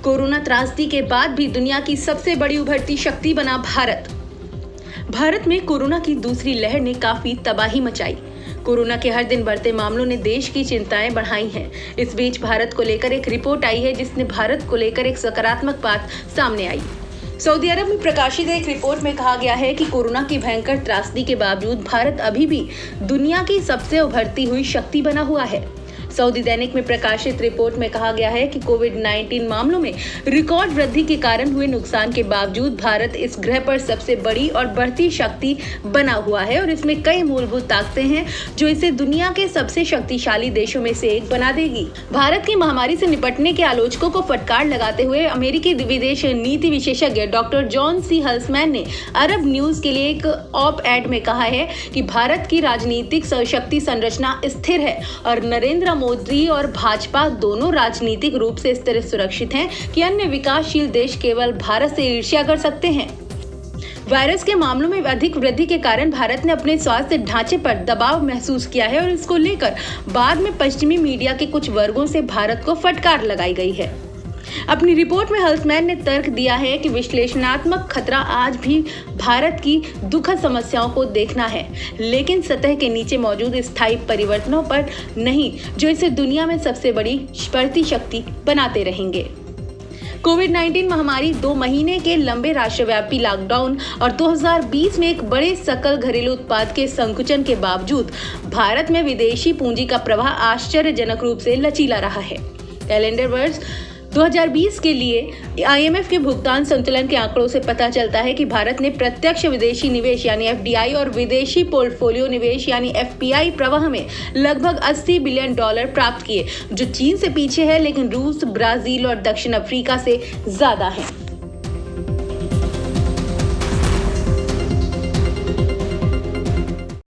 Corona त्रासदी के बाद भी दुनिया की सबसे बड़ी उभरती शक्ति बना भारत। भारत में कोरोना की दूसरी लहर ने काफी तबाही मचाई। कोरोना के हर दिन बढ़ते मामलों ने देश की चिंताएं बढ़ाई हैं। इस बीच भारत को लेकर एक रिपोर्ट आई है जिसने भारत को लेकर एक सकारात्मक बात सामने आई। सऊदी अरब में प्रकाशित एक रिपोर्ट में कहा गया है कि कोरोना की भयंकर त्रासदी के बावजूद भारत अभी भी दुनिया की सबसे उभरती हुई शक्ति बना हुआ है। सऊदी दैनिक में प्रकाशित रिपोर्ट में कहा गया है कि कोविड-19 मामलों में रिकॉर्ड वृद्धि के कारण हुए नुकसान के बावजूद भारत इस ग्रह पर सबसे बड़ी और बढ़ती शक्ति बना हुआ है और इसमें कई मूलभूत ताकतें हैं जो इसे दुनिया के सबसे शक्तिशाली देशों में से एक बना देगी। भारत की महामारी से निपटने के आलोचकों को फटकार लगाते हुए अमेरिकी विदेश नीति विशेषज्ञ डॉक्टर जॉन सी हल्समैन ने अरब न्यूज के लिए एक ऑप एड में कहा है कि भारत की राजनीतिक शक्ति संरचना स्थिर है और नरेंद्र मोदी और भाजपा दोनों राजनीतिक रूप से इस तरह सुरक्षित हैं कि अन्य विकासशील देश केवल भारत से ईर्ष्या कर सकते हैं। वायरस के मामलों में अधिक वृद्धि के कारण भारत ने अपने स्वास्थ्य ढांचे पर दबाव महसूस किया है और इसको लेकर बाद में पश्चिमी मीडिया के कुछ वर्गों से भारत को फटकार लगाई गई है। अपनी रिपोर्ट में हल्समैन ने तर्क दिया है कि विश्लेषणात्मक खतरा आज भी भारत की दुखद समस्याओं को देखना है, लेकिन सतह के नीचे मौजूद स्थायी परिवर्तनों पर नहीं, जो इसे दुनिया में सबसे बड़ी बढ़ती शक्ति बनाते रहेंगे। कोविड-19 महामारी 2 महीने के लंबे राष्ट्रव्यापी लॉकडाउन और 2020 में एक बड़े सकल घरेलू उत्पाद के संकुचन के बावजूद भारत में विदेशी पूंजी का प्रवाह आश्चर्यजनक रूप से लचीला रहा है। कैलेंडर वर्ष 2020 के लिए IMF के भुगतान संतुलन के आंकड़ों से पता चलता है कि भारत ने प्रत्यक्ष विदेशी निवेश यानी FDI और विदेशी पोर्टफोलियो निवेश यानी FPI प्रवाह में लगभग $80 बिलियन प्राप्त किए, जो चीन से पीछे है लेकिन रूस, ब्राजील और दक्षिण अफ्रीका से ज्यादा है।